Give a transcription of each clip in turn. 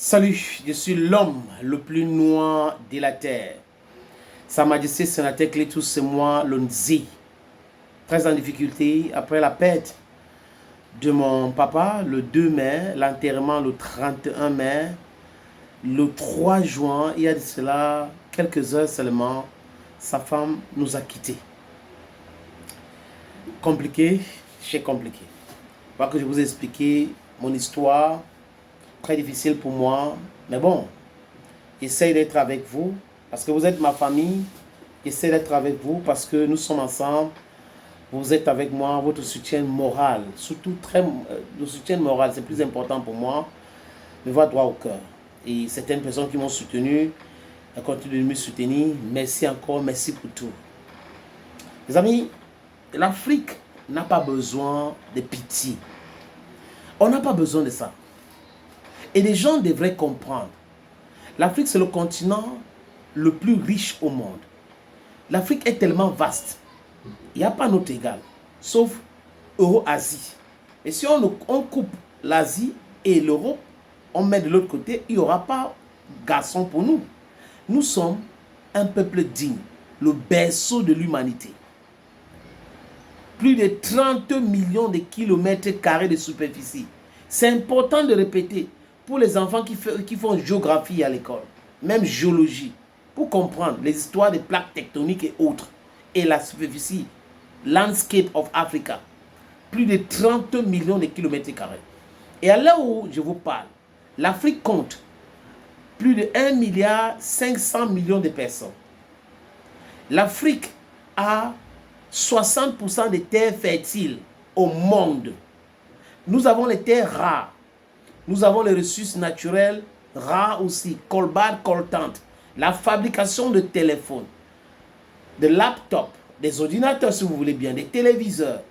Salut, je suis l'homme le plus noir de la terre. Sa Majesté Sénateur Clétus, c'est moi, le Nzi. Très en difficulté après la perte de mon papa le 2 mai, l'enterrement le 31 mai, le 3 juin, il y a de cela quelques heures seulement, sa femme nous a quittés. Compliqué, c'est compliqué. Pas que je vous ai expliqué mon histoire, très difficile pour moi, mais bon, j'essaie d'être avec vous, parce que vous êtes ma famille, j'essaie d'être avec vous, parce que nous sommes ensemble, vous êtes avec moi, votre soutien moral, surtout le soutien moral, c'est plus important pour moi, me va droit au cœur. Et certaines personnes qui m'ont soutenu, continuent de me soutenir, merci encore, merci pour tout. Les amis, l'Afrique n'a pas besoin de pitié. On n'a pas besoin de ça. Et les gens devraient comprendre. L'Afrique, c'est le continent le plus riche au monde. L'Afrique est tellement vaste. Il n'y a pas notre égal, sauf Euro-Asie. Et si on coupe l'Asie et l'Europe, on met de l'autre côté, il n'y aura pas garçon pour nous. Nous sommes un peuple digne, le berceau de l'humanité. Plus de 30 millions de kilomètres carrés de superficie. C'est important de répéter pour les enfants qui font géographie à l'école, même géologie, pour comprendre les histoires des plaques tectoniques et autres, et la superficie, landscape of Africa, plus de 30 millions de kilomètres carrés. Et à l'heure où je vous parle, l'Afrique compte plus de 1 milliard 500 millions de personnes. L'Afrique a 60% des terres fertiles au monde. Nous avons les terres rares. Nous avons les ressources naturelles rares aussi, colbart, coltante, la fabrication de téléphones, de laptops, des ordinateurs si vous voulez bien, des téléviseurs,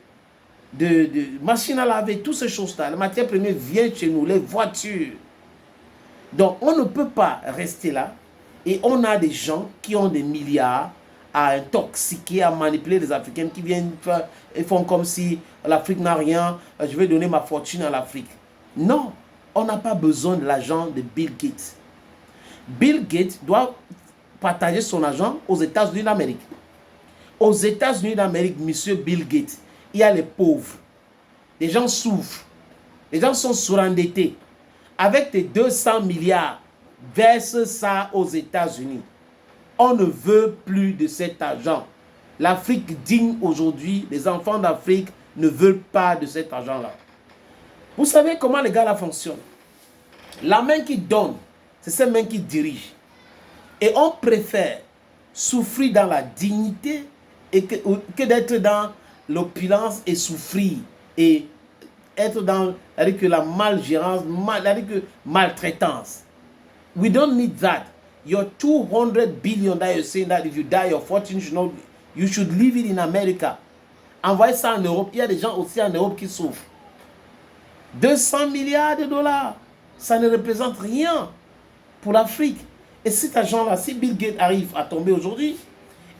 de machines à laver, toutes ces choses-là. La matière première vient chez nous, les voitures. Donc on ne peut pas rester là et on a des gens qui ont des milliards à intoxiquer, à manipuler les Africains qui viennent faire, ils font comme si l'Afrique n'a rien, je vais donner ma fortune à l'Afrique. Non, on n'a pas besoin de l'argent de Bill Gates. Bill Gates doit partager son argent aux États-Unis d'Amérique. Aux États-Unis d'Amérique, monsieur Bill Gates, il y a les pauvres. Les gens souffrent. Les gens sont surendettés. Avec tes 200 milliards, verse ça aux États-Unis. On ne veut plus de cet argent. L'Afrique digne aujourd'hui, les enfants d'Afrique ne veulent pas de cet argent-là. Vous savez comment les gars là fonctionnent? La main qui donne, c'est cette main qui dirige. Et on préfère souffrir dans la dignité que d'être dans l'opulence et souffrir. Et être dans la malgérance, maltraitance. We don't need that. Your 200 billion that you're saying that if you die, your fortune you should leave it in America. Envoyez ça en Europe. Il y a des gens aussi en Europe qui souffrent. 200 milliards de dollars, ça ne représente rien pour l'Afrique. Et cet argent-là, si Bill Gates arrive à tomber aujourd'hui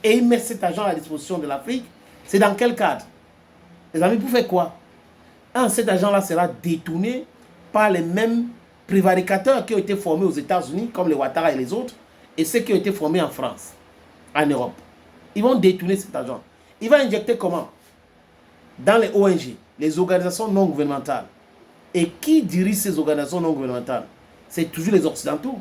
et il met cet argent à la disposition de l'Afrique, c'est dans quel cadre? Les amis, vous faites quoi? Cet argent-là sera détourné par les mêmes prévaricateurs qui ont été formés aux États-Unis, comme les Ouattara et les autres, et ceux qui ont été formés en France, en Europe. Ils vont détourner cet argent. Ils vont injecter comment? Dans les ONG, les organisations non gouvernementales. Et qui dirige ces organisations non gouvernementales? C'est toujours les Occidentaux.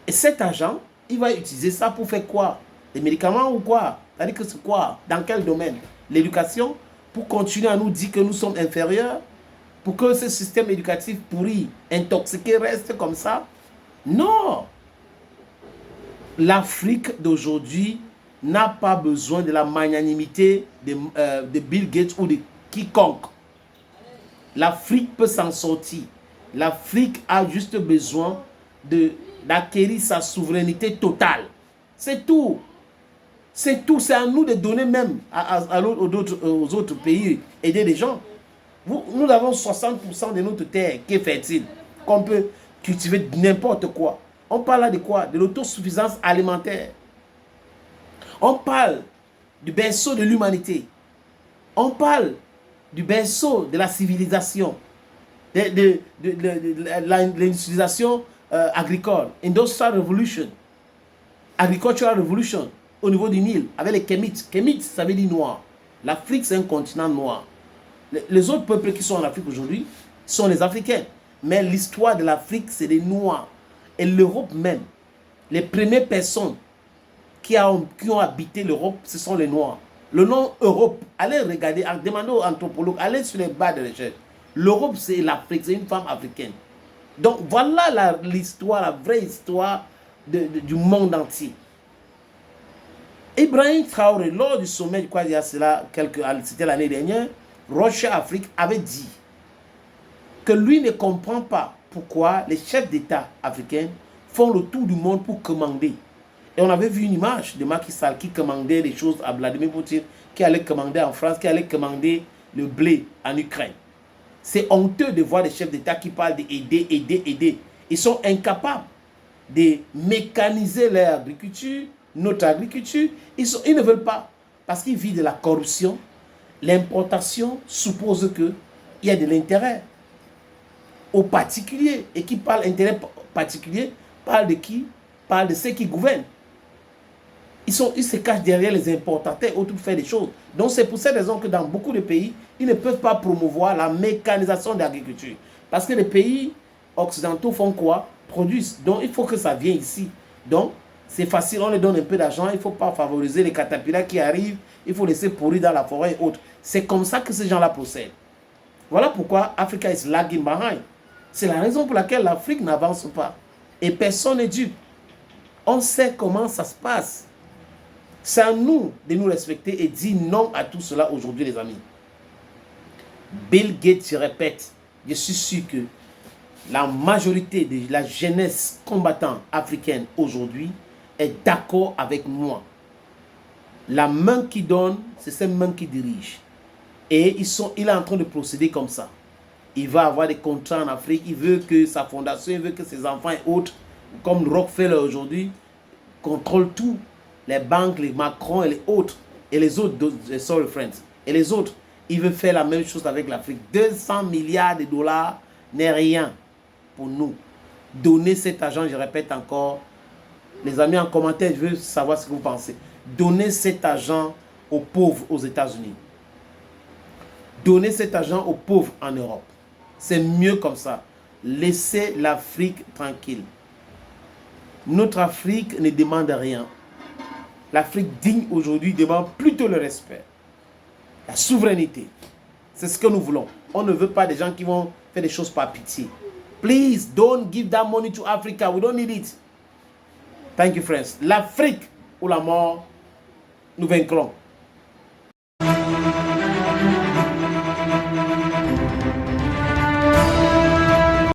Et cet argent, il va utiliser ça pour faire quoi? Les médicaments ou quoi? C'est-à-dire que c'est quoi? Dans quel domaine? L'éducation? Pour continuer à nous dire que nous sommes inférieurs? Pour que ce système éducatif pourri, intoxiqué, reste comme ça? Non! L'Afrique d'aujourd'hui n'a pas besoin de la magnanimité de Bill Gates ou de quiconque. L'Afrique peut s'en sortir. L'Afrique a juste besoin d'acquérir sa souveraineté totale. C'est tout. C'est tout. C'est à nous de donner même aux autres pays, aider les gens. Nous avons 60% de notre terre qui est fertile, qu'on peut cultiver n'importe quoi. On parle là de quoi? De l'autosuffisance alimentaire. On parle du berceau de l'humanité. On parle du berceau de la civilisation, de l'industrialisation agricole, Industrial Revolution, Agricultural Revolution, au niveau du Nil, avec les Kémites. Kémites, ça veut dire noir. L'Afrique, c'est un continent noir. Les autres peuples qui sont en Afrique aujourd'hui sont les Africains. Mais l'histoire de l'Afrique, c'est les Noirs. Et l'Europe même, les premières personnes qui ont habité l'Europe, ce sont les Noirs. Le nom Europe, allez regarder, demandez aux anthropologues, allez sur les bas de recherche. L'Europe, c'est l'Afrique, c'est une femme africaine. Donc voilà l'histoire, la vraie histoire du monde entier. Ibrahim Traoré, lors du sommet, je crois qu'il y a cela, c'était l'année dernière, Rocher Afrique avait dit que lui ne comprend pas pourquoi les chefs d'État africains font le tour du monde pour commander. Et on avait vu une image de Macky Sall qui commandait des choses à Vladimir Poutine, qui allait commander en France, qui allait commander le blé en Ukraine. C'est honteux de voir des chefs d'État qui parlent d'aider, aider, aider. Ils sont incapables de mécaniser leur agriculture, notre agriculture. Ils ne veulent pas parce qu'ils vivent de la corruption. L'importation suppose qu'il y a de l'intérêt aux particuliers. Et qui parle d'intérêt particulier, parle de qui? Parle de ceux qui gouvernent. Ils se cachent derrière les importateurs autour de faire des choses. Donc c'est pour cette raison que dans beaucoup de pays, ils ne peuvent pas promouvoir la mécanisation de l'agriculture. Parce que les pays occidentaux font quoi? Produisent. Donc il faut que ça vienne ici. Donc c'est facile, on leur donne un peu d'argent, il ne faut pas favoriser les catapillars qui arrivent, il faut laisser pourrir dans la forêt et autres. C'est comme ça que ces gens-là procèdent. Voilà pourquoi Africa is lagging behind. C'est la raison pour laquelle l'Afrique n'avance pas. Et personne n'est dupe. On sait comment ça se passe. C'est à nous de nous respecter et dire non à tout cela aujourd'hui, les amis. Bill Gates, je répète, je suis sûr que la majorité de la jeunesse combattante africaine aujourd'hui est d'accord avec moi. La main qui donne, c'est cette main qui dirige. Et il est en train de procéder comme ça. Il va avoir des contrats en Afrique, il veut que sa fondation, il veut que ses enfants et autres, comme Rockefeller aujourd'hui, contrôlent tout. Les banques, les Macron et les autres, et les autres, sorry friends, et les autres, ils veulent faire la même chose avec l'Afrique. 200 milliards de dollars n'est rien pour nous. Donner cet argent, je répète encore, les amis en commentaire, je veux savoir ce que vous pensez. Donner cet argent aux pauvres aux États-Unis. Donner cet argent aux pauvres en Europe. C'est mieux comme ça. Laissez l'Afrique tranquille. Notre Afrique ne demande rien. L'Afrique digne aujourd'hui demande plutôt le respect. La souveraineté. C'est ce que nous voulons. On ne veut pas des gens qui vont faire des choses par pitié. Please don't give that money to Africa. We don't need it. Thank you, friends. L'Afrique ou la mort, nous vaincrons.